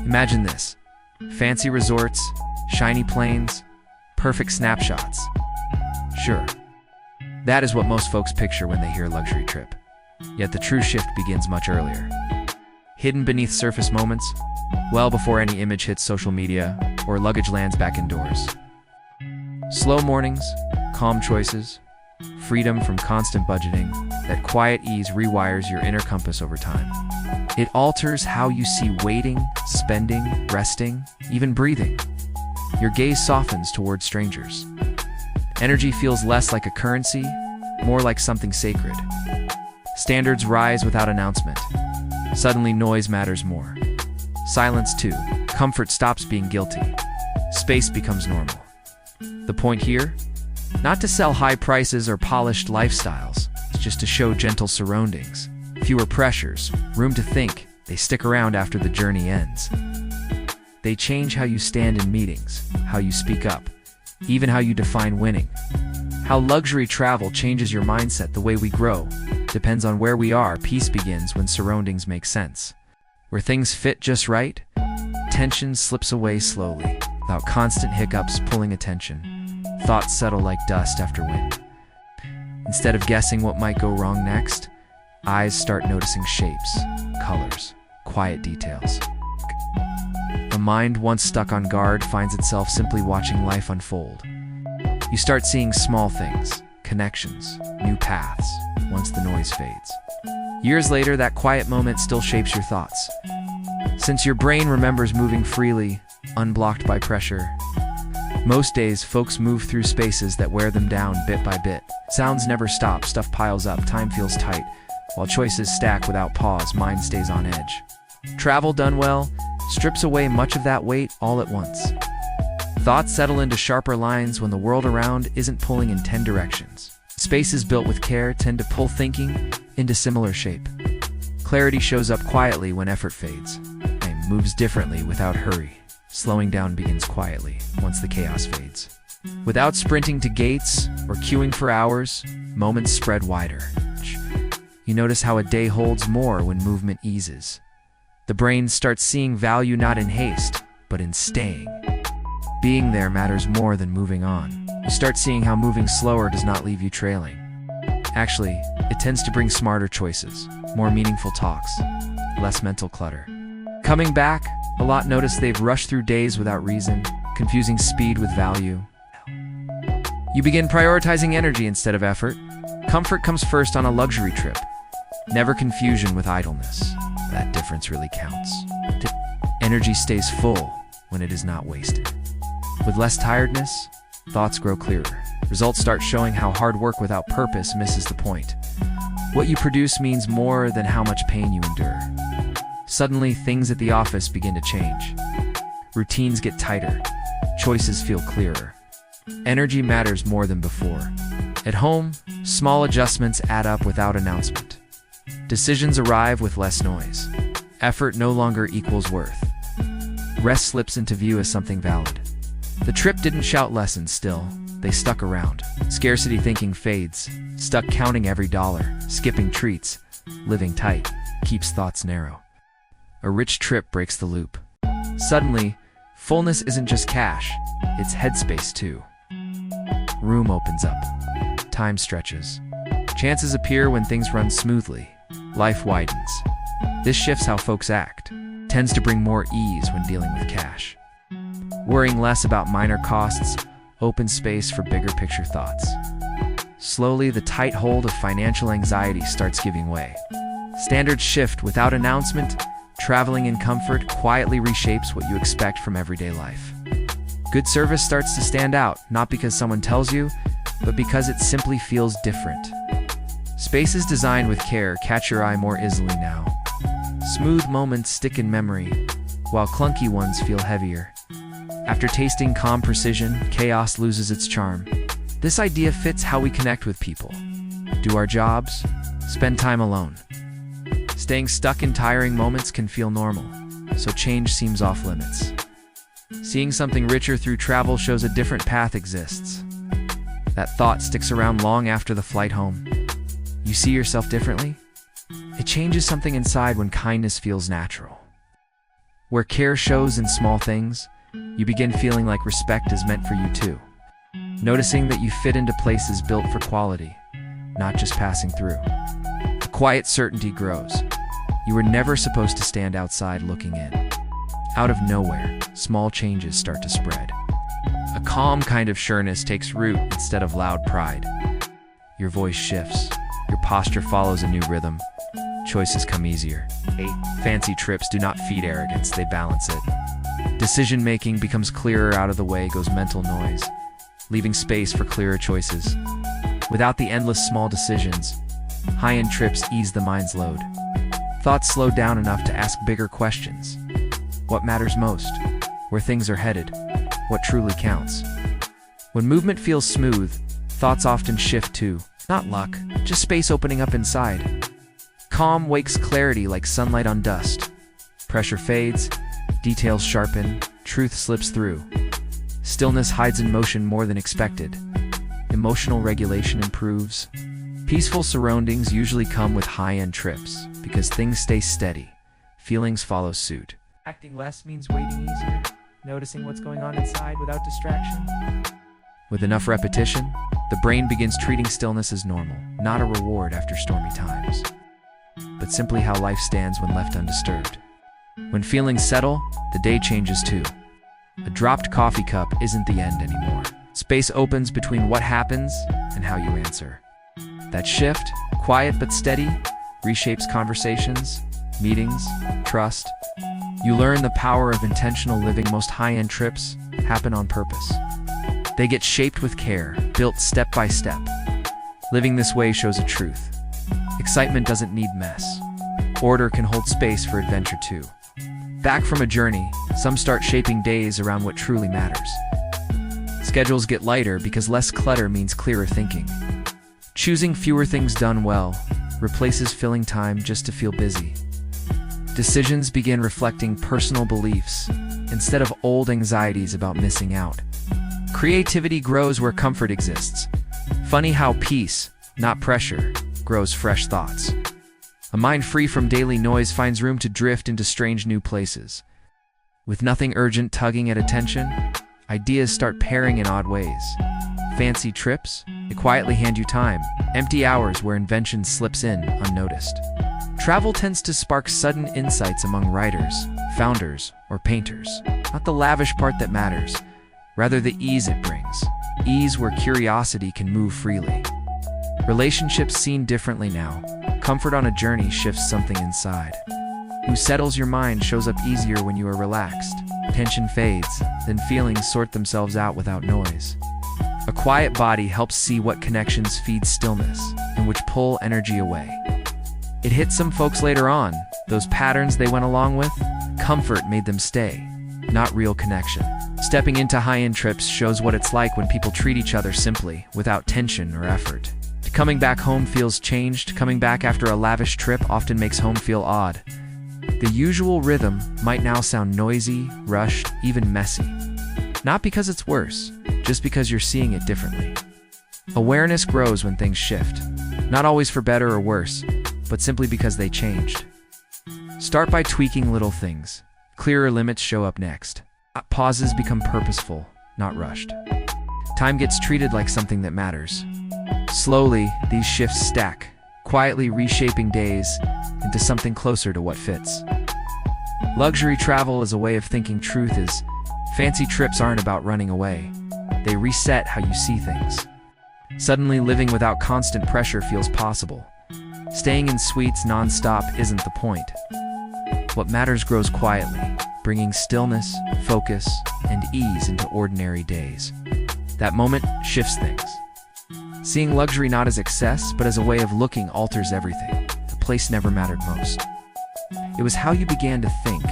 Imagine this: fancy resorts, shiny planes, perfect snapshots. Sure, that is what most folks picture when they hear luxury trip. Yet the true shift begins much earlier. Hidden beneath surface moments, well before any image hits social media or luggage lands back indoors. Slow mornings, calm choices, freedom from constant budgeting, that quiet ease rewires your inner compass over time. It alters how you see waiting, spending, resting, even breathing. Your gaze softens towards strangers. Energy feels less like a currency, more like something sacred. Standards rise without announcement. Suddenly noise matters more. Silence too. Comfort stops being guilty. Space becomes normal. The point here? Not to sell high prices or polished lifestyles, it's just to show gentle surroundings. Fewer pressures, room to think. They stick around after the journey ends. They change how you stand in meetings, how you speak up, even how you define winning. How luxury travel changes your mindset. The way we grow depends on where we are. Peace begins when surroundings make sense. Where things fit just right, tension slips away slowly, without constant hiccups pulling attention. Thoughts settle like dust after wind. Instead of guessing what might go wrong next, eyes start noticing shapes, colors, quiet details. A mind once stuck on guard finds itself simply watching life unfold. You start seeing small things, connections, new paths, once the noise fades. Years later, that quiet moment still shapes your thoughts. Since your brain remembers moving freely, unblocked by pressure, most days, folks move through spaces that wear them down bit by bit. Sounds never stop, stuff piles up, time feels tight. While choices stack without pause, mind stays on edge. Travel done well strips away much of that weight all at once. Thoughts settle into sharper lines when the world around isn't pulling in 10 directions. Spaces built with care tend to pull thinking into similar shape. Clarity shows up quietly when effort fades. Time moves differently without hurry. Slowing down begins quietly once the chaos fades. Without sprinting to gates or queuing for hours, moments spread wider. You notice how a day holds more when movement eases. The brain starts seeing value not in haste, but in staying. Being there matters more than moving on. You start seeing how moving slower does not leave you trailing. Actually, it tends to bring smarter choices, more meaningful talks, less mental clutter. Coming back, a lot notice they've rushed through days without reason, confusing speed with value. You begin prioritizing energy instead of effort. Comfort comes first on a luxury trip. Never confusion with idleness. That difference really counts. Energy stays full when it is not wasted. With less tiredness, thoughts grow clearer. Results start showing how hard work without purpose misses the point. What you produce means more than how much pain you endure. Suddenly, things at the office begin to change. Routines get tighter. Choices feel clearer. Energy matters more than before. At home, small adjustments add up without announcement. Decisions arrive with less noise. Effort no longer equals worth. Rest slips into view as something valid. The trip didn't shout lessons still. They stuck around. Scarcity thinking fades. Stuck counting every dollar, skipping treats, living tight, keeps thoughts narrow. A rich trip breaks the loop. Suddenly, fullness isn't just cash, it's headspace too. Room opens up. Time stretches. Chances appear when things run smoothly. Life widens. This shifts how folks act. Tends to bring more ease when dealing with cash. Worrying less about minor costs, open space for bigger picture thoughts. Slowly, the tight hold of financial anxiety starts giving way. Standards shift without announcement. Traveling in comfort quietly reshapes what you expect from everyday life. Good service starts to stand out, not because someone tells you, but because it simply feels different. Spaces designed with care catch your eye more easily now. Smooth moments stick in memory, while clunky ones feel heavier. After tasting calm precision, chaos loses its charm. This idea fits how we connect with people. Do our jobs, spend time alone. Staying stuck in tiring moments can feel normal, so change seems off limits. Seeing something richer through travel shows a different path exists. That thought sticks around long after the flight home. You see yourself differently? It changes something inside when kindness feels natural. Where care shows in small things, you begin feeling like respect is meant for you too. Noticing that you fit into places built for quality, not just passing through. A quiet certainty grows. You were never supposed to stand outside looking in. Out of nowhere, small changes start to spread. A calm kind of sureness takes root instead of loud pride. Your voice shifts. Your posture follows a new rhythm. Choices come easier. Fancy trips do not feed arrogance, they balance it. Decision-making becomes clearer. Out of the way goes mental noise, leaving space for clearer choices. Without the endless small decisions, high-end trips ease the mind's load. Thoughts slow down enough to ask bigger questions. What matters most? Where things are headed? What truly counts? When movement feels smooth, thoughts often shift too. Not luck, just space opening up inside. Calm wakes clarity like sunlight on dust. Pressure fades, details sharpen, truth slips through. Stillness hides in motion more than expected. Emotional regulation improves. Peaceful surroundings usually come with high-end trips because things stay steady. Feelings follow suit. Acting less means waiting easier, noticing what's going on inside without distraction. With enough repetition, the brain begins treating stillness as normal, not a reward after stormy times, but simply how life stands when left undisturbed. When feelings settle, the day changes too. A dropped coffee cup isn't the end anymore. Space opens between what happens and how you answer. That shift, quiet but steady, reshapes conversations, meetings, trust. You learn the power of intentional living. Most high-end trips happen on purpose. They get shaped with care, built step by step. Living this way shows a truth. Excitement doesn't need mess. Order can hold space for adventure too. Back from a journey, some start shaping days around what truly matters. Schedules get lighter because less clutter means clearer thinking. Choosing fewer things done well replaces filling time just to feel busy. Decisions begin reflecting personal beliefs instead of old anxieties about missing out. Creativity grows where comfort exists. Funny how peace, not pressure, grows fresh thoughts. A mind free from daily noise finds room to drift into strange new places. With nothing urgent tugging at attention, ideas start pairing in odd ways. Fancy trips? They quietly hand you time. Empty hours where invention slips in unnoticed. Travel tends to spark sudden insights among writers, founders, or painters. Not the lavish part that matters, rather the ease it brings. Ease where curiosity can move freely. Relationships seen differently now. Comfort on a journey shifts something inside. Who settles your mind shows up easier when you are relaxed. Tension fades, then feelings sort themselves out without noise. A quiet body helps see what connections feed stillness and which pull energy away. It hit some folks later on. Those patterns they went along with, comfort made them stay, not real connection. Stepping into high-end trips shows what it's like when people treat each other simply, without tension or effort. Coming back home feels changed. Coming back after a lavish trip often makes home feel odd. The usual rhythm might now sound noisy, rushed, even messy. Not because it's worse, just because you're seeing it differently. Awareness grows when things shift. Not always for better or worse, but simply because they changed. Start by tweaking little things. Clearer limits show up next. Pauses become purposeful, not rushed. Time gets treated like something that matters. Slowly, these shifts stack, quietly reshaping days into something closer to what fits. Luxury travel is a way of thinking. Truth is, fancy trips aren't about running away. They reset how you see things. Suddenly, living without constant pressure feels possible. Staying in suites non-stop isn't the point. What matters grows quietly, bringing stillness, focus, and ease into ordinary days. That moment shifts things. Seeing luxury not as excess, but as a way of looking alters everything. The place never mattered most. It was how you began to think,